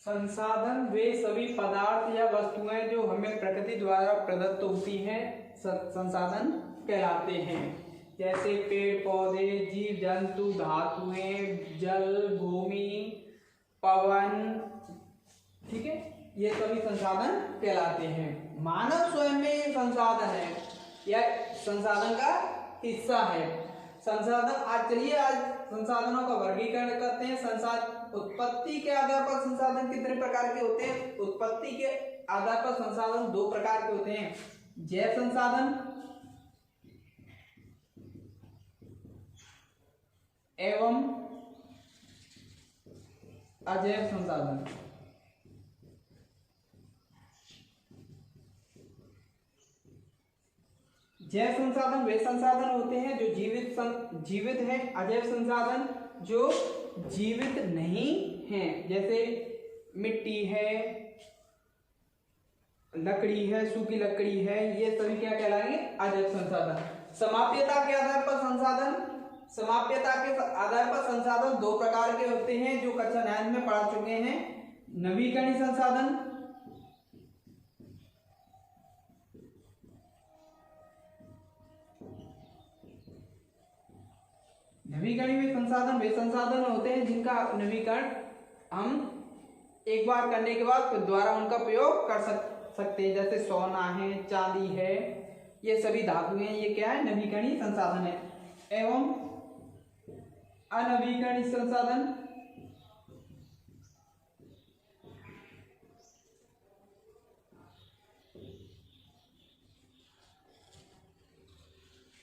संसाधन वे सभी पदार्थ या वस्तुएं जो हमें प्रकृति द्वारा प्रदत्त होती हैं संसाधन कहलाते हैं। जैसे पेड़ पौधे, जीव जंतु, धातुएं, जल, भूमि, पवन, ठीक है, ये सभी संसाधन कहलाते हैं। मानव स्वयं में संसाधन है या संसाधन का हिस्सा है। संसाधन आज संसाधनों का वर्गीकरण करते हैं। उत्पत्ति के आधार पर संसाधन कितने प्रकार के होते हैं? उत्पत्ति के आधार पर संसाधन दो प्रकार के होते हैं, जैव संसाधन एवं अजैव संसाधन। जैव संसाधन वे संसाधन होते हैं जो जीवित है। अजैव संसाधन जो जीवित नहीं है, जैसे मिट्टी है, लकड़ी है, सूखी लकड़ी है, ये सभी क्या कहलाएंगे? अजैव संसाधन। समाप्यता के आधार पर संसाधन दो प्रकार के होते हैं जो कक्षा 9 में पढ़ा चुके हैं। नवीकरणीय संसाधन नवीकरणीय संसाधन वे संसाधन होते हैं जिनका नवीकरण हम एक बार करने के बाद दोबारा उनका प्रयोग कर सकते हैं। जैसे सोना है, चांदी है, ये सभी धातुएं, ये क्या है? नवीकरणीय संसाधन है। एवं अनवीकरणीय संसाधन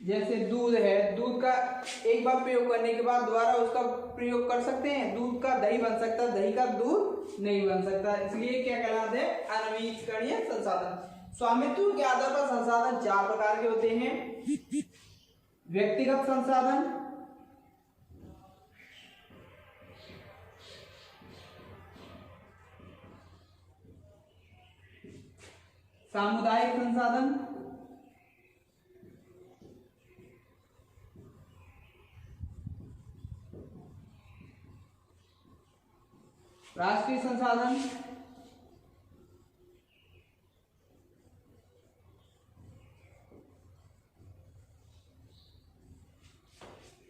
जैसे दूध है, दूध का एक बार प्रयोग करने के बाद दोबारा उसका प्रयोग कर सकते हैं। दूध का दही बन सकता है, दही का दूध नहीं बन सकता, इसलिए क्या कहलाते हैं? अनवीकरणीय संसाधन। स्वामित्व के आधार पर संसाधन 4 प्रकार के होते हैं। व्यक्तिगत संसाधन, सामुदायिक संसाधन, राष्ट्रीय संसाधन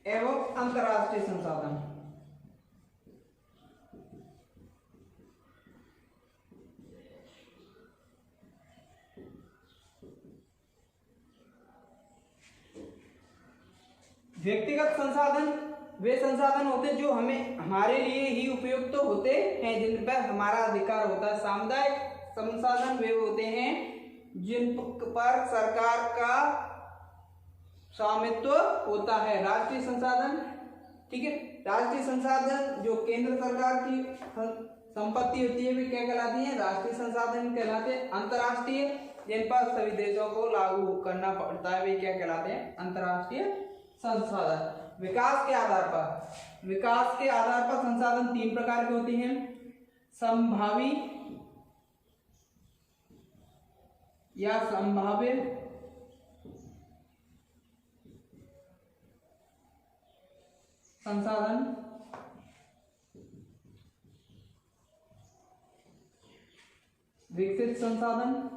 एवं अंतर्राष्ट्रीय संसाधन। व्यक्तिगत संसाधन वे संसाधन होते हैं जो हमारे लिए ही उपयुक्त तो होते हैं, जिन पर हमारा अधिकार होता है। सामुदायिक संसाधन वे होते हैं जिन पर सरकार का स्वामित्व होता है। राष्ट्रीय संसाधन, ठीक है, राष्ट्रीय संसाधन जो केंद्र सरकार की संपत्ति होती है वे क्या कहलाती है? राष्ट्रीय संसाधन कहलाते हैं। अंतर्राष्ट्रीय जिन पर सभी देशों को लागू करना पड़ता है वे क्या कहलाते हैं? अंतर्राष्ट्रीय संसाधन। विकास के आधार पर संसाधन 3 प्रकार के होते हैं। संभावी या संभाव्य संसाधन, विकसित संसाधन,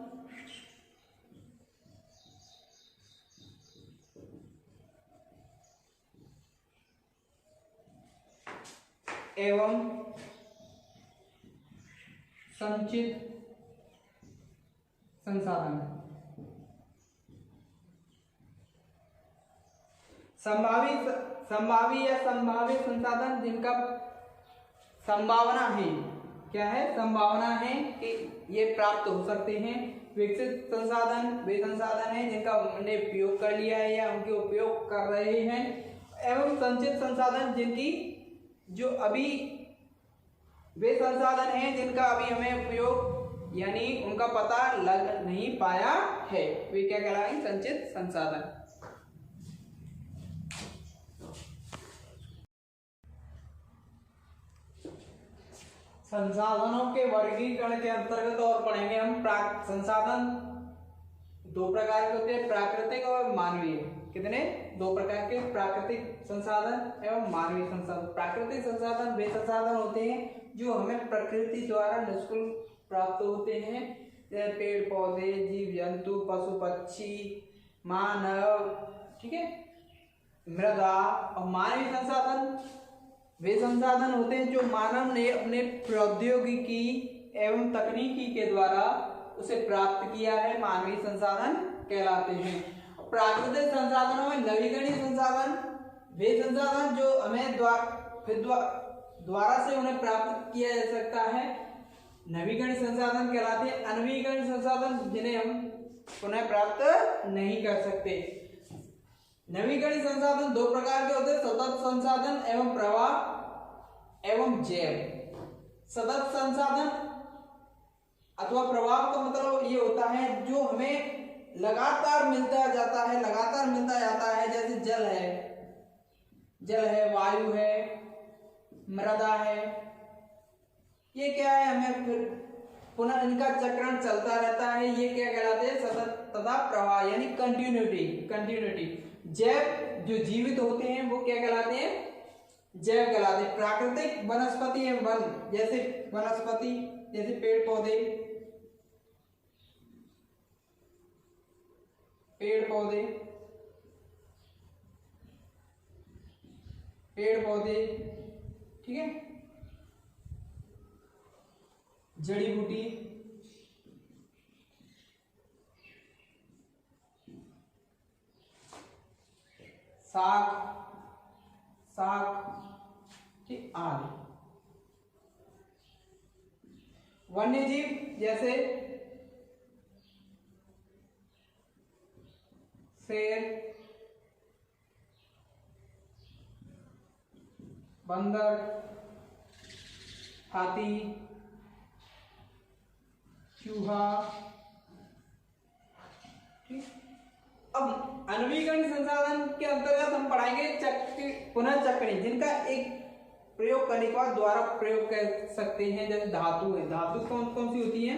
एवं संचित संसाधन। संभावी या संभावित संसाधन जिनका संभावना है, क्या है? संभावना है कि ये प्राप्त हो सकते हैं। विकसित संसाधन वे संसाधन हैं जिनका हमने उपयोग कर लिया है या उनके उपयोग कर रहे हैं। एवं संचित संसाधन जिनकी जो अभी वे संसाधन हैं जिनका अभी हमें उपयोग यानी उनका पता लग नहीं पाया है, वे क्या कहलाएंगे? संचित संसाधन। संसाधनों के वर्गीकरण के अंतर्गत और पढ़ेंगे हम संसाधन 2 प्रकार के होते हैं, प्राकृतिक और मानवीय। कितने? दो प्रकार के, प्राकृतिक संसाधन एवं मानवीय संसाधन। प्राकृतिक संसाधन वे संसाधन होते हैं जो हमें प्रकृति द्वारा निःशुल्क प्राप्त होते हैं, जैसे पेड़ पौधे, जीव जंतु, पशु पक्षी, मानव, ठीक है, मृदा। और मानवीय संसाधन वे संसाधन होते हैं जो मानव ने अपने प्रौद्योगिकी एवं तकनीकी के द्वारा उसे प्राप्त किया है, मानवीय संसाधन कहलाते हैं। प्राकृतिक संसाधनों में नवीकरणीय संसाधन वे संसाधन जो हमें द्वारा से उन्हें प्राप्त किया जा सकता है, नवीकरणीय संसाधन कहलाते हैं। अनवीकरणीय संसाधन जिन्हें हम पुनः प्राप्त नहीं कर सकते। नवीकरणीय संसाधन दो प्रकार के होते हैं, सतत संसाधन एवं प्रवाह एवं जैव। सतत संसाधन अथवा प्रवाह का मतलब ये होता है जो हमें लगातार मिलता जाता है, जैसे जल है, वायु है, मृदा है। ये क्या है, हमें फिर पुनः इनका चक्रण चलता रहता है, ये क्या कहलाते हैं, सतत तथा प्रवाह यानी कंटिन्यूटी। जैव जो जीवित होते हैं वो क्या कहलाते हैं, जैव कहलाते हैं। प्राकृतिक वनस्पति एवं वन, जैसे वनस्पति जैसे पेड़ पौधे, ठीक है, जड़ी बूटी, साग, ठीक, आदि। वन्य जीव जैसे शेर, बंदर, हाथी, चूहा, ठीक। अब अनवीकरणीय संसाधन के अंतर्गत हम पढ़ाएंगे पुनः चक्री, जिनका एक प्रयोग करने के बाद द्वारा प्रयोग कर सकते हैं। जैसे धातु है, धातु कौन कौन सी होती है,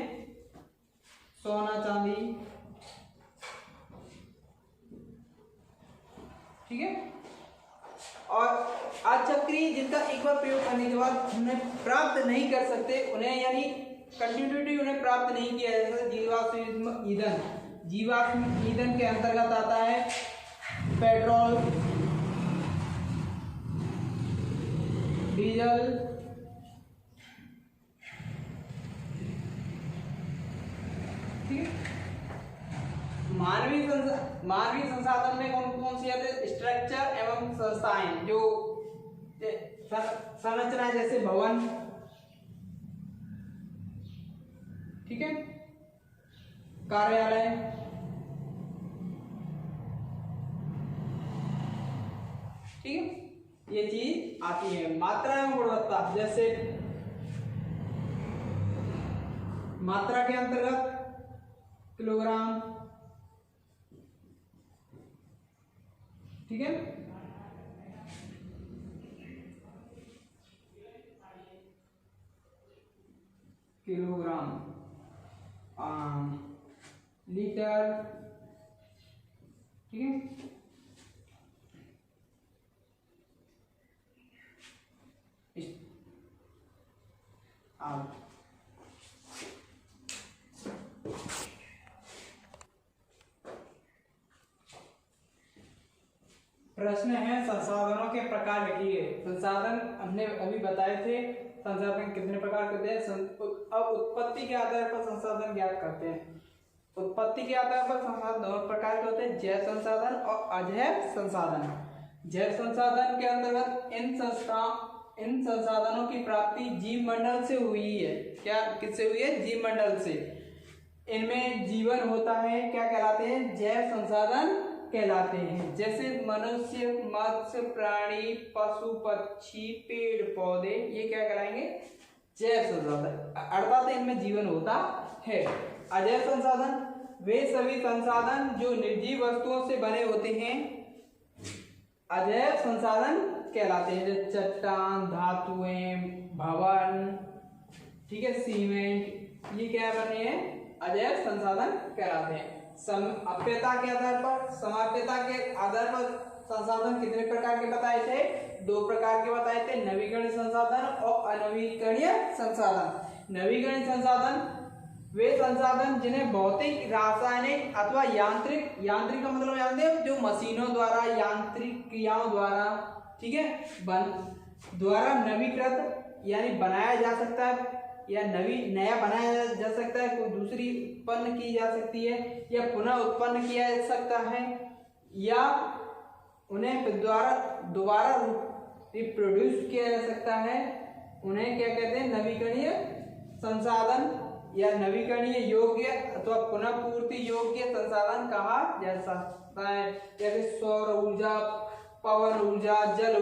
सोना चांदी, ठीक है। और अचक्रीय जिनका एक बार प्रयोग करने के बाद उन्हें प्राप्त नहीं कर सकते, उन्हें यानी कंटिन्यूटी उन्हें प्राप्त नहीं किया जा सकता। जीवाश्म ईंधन के अंतर्गत आता है पेट्रोल, डीजल, ठीक है। मानवीय संसाधन में कौन कौन सी आते हैं, स्ट्रक्चर एवं संस्थाएं, जो संरचना जैसे भवन, ठीक है, कार्यालय, ठीक है, ये चीज आती है। मात्रा एवं गुणवत्ता, जैसे मात्रा के अंतर्गत किलोग्राम, ठीक है, किलोग्राम, लीटर, ठीक है, प्रश्न है संसाधनों के प्रकार लिखिए। संसाधन हमने अभी बताए थे, संसाधन कितने प्रकार के होते हैं। अब उत्पत्ति के आधार पर संसाधन ज्ञात करते हैं। उत्पत्ति के आधार पर संसाधन दो प्रकार के होते हैं, जैव संसाधन और अजैव संसाधन। जैव संसाधन के अंतर्गत इन संसाधनों की प्राप्ति जीव मंडल से हुई है। क्या किससे हुई है, जीव मंडल से। इनमें जीवन होता है, क्या कहलाते हैं, जैव संसाधन कहलाते हैं। जैसे मनुष्य, मत्स्य प्राणी, पशु पक्षी, पेड़ पौधे, ये क्या कहलाएंगे, जैव संसाधन, अर्थात इनमें जीवन होता है। अजैव संसाधन वे सभी संसाधन जो निर्जीव वस्तुओं से बने होते हैं, अजैव संसाधन कहलाते हैं। जैसे चट्टान, धातुएं, भवन, ठीक है, सीमेंट, ये क्या बने हैं, अजैव संसाधन कहलाते हैं। समाप्यता के आधार पर संसाधन कितने प्रकार के बताए थे? 2 प्रकार के बताए थे, नवीकरणीय संसाधन और अनवीकरणीय संसाधन। नवीकरणीय संसाधन वे संसाधन जिन्हें भौतिक, रासायनिक अथवा यांत्रिक का मतलब जानते हैं जो मशीनों द्वारा, यांत्रिक क्रियाओं द्वारा, ठीक है, द्वारा नवीकृत यानी बनाया जा सकता है, या नया बनाया जा सकता है, कोई दूसरी उत्पन्न की जा सकती है, या पुनः उत्पन्न किया जा सकता है, या उन्हें दोबारा रिप्रोड्यूस किया जा सकता है। उन्हें क्या कहते हैं? नवीकरणीय संसाधन या नवीकरणीय योग्य अथवा पुनः पूर्ति योग्य संसाधन कहा जा सकता है। जैसे सौर ऊर्जा, पवन ऊर्जा, जल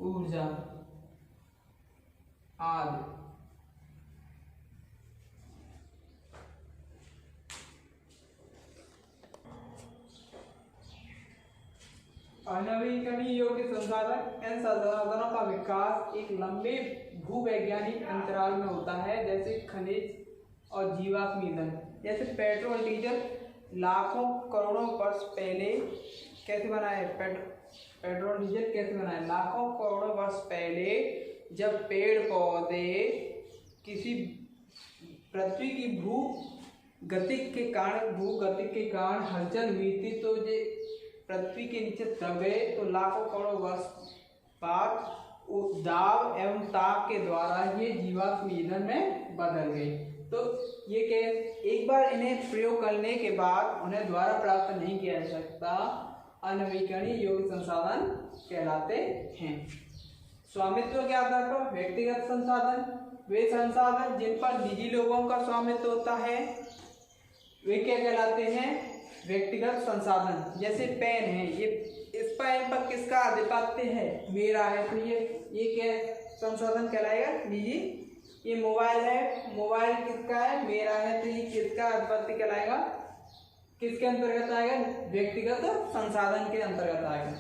ऊर्जा आदि। अनवीकरणीय योग्य संसाधन, इन संसाधनों का विकास एक लंबे भूवैज्ञानिक अंतराल में होता है, जैसे खनिज और जीवाश्म ईंधन। जैसे पेट्रोल डीजल लाखों करोड़ों वर्ष पहले कैसे बना है? पेट्रोल डीजल कैसे बना है? लाखों करोड़ों वर्ष पहले जब पेड़ पौधे किसी पृथ्वी की भूगतिक के कारण हलचल हुई थी, तो ये पृथ्वी के नीचे दब गए, तो लाखों करोड़ों वर्ष बाद दाब एवं ताप के द्वारा ये जीवाश्म ईंधन में बदल गए। तो ये एक बार इन्हें प्रयोग करने के बाद उन्हें दोबारा प्राप्त नहीं किया जा सकता, अनवीकरणीय योग्य संसाधन कहलाते हैं। स्वामित्व के आधार पर व्यक्तिगत संसाधन, वे संसाधन जिन पर निजी लोगों का स्वामित्व होता है, वे क्या कहलाते हैं? व्यक्तिगत संसाधन। जैसे पेन है, ये इस पेन पर किसका आधिपत्य है? मेरा है, तो ये क्या संसाधन कहलाएगा? निजी। ये मोबाइल है, मोबाइल किसका है? मेरा है, तो ये किसका आधिपत्य कहलाएगा? किसके अंतर्गत आएगा? व्यक्तिगत संसाधन के अंतर्गत आएगा।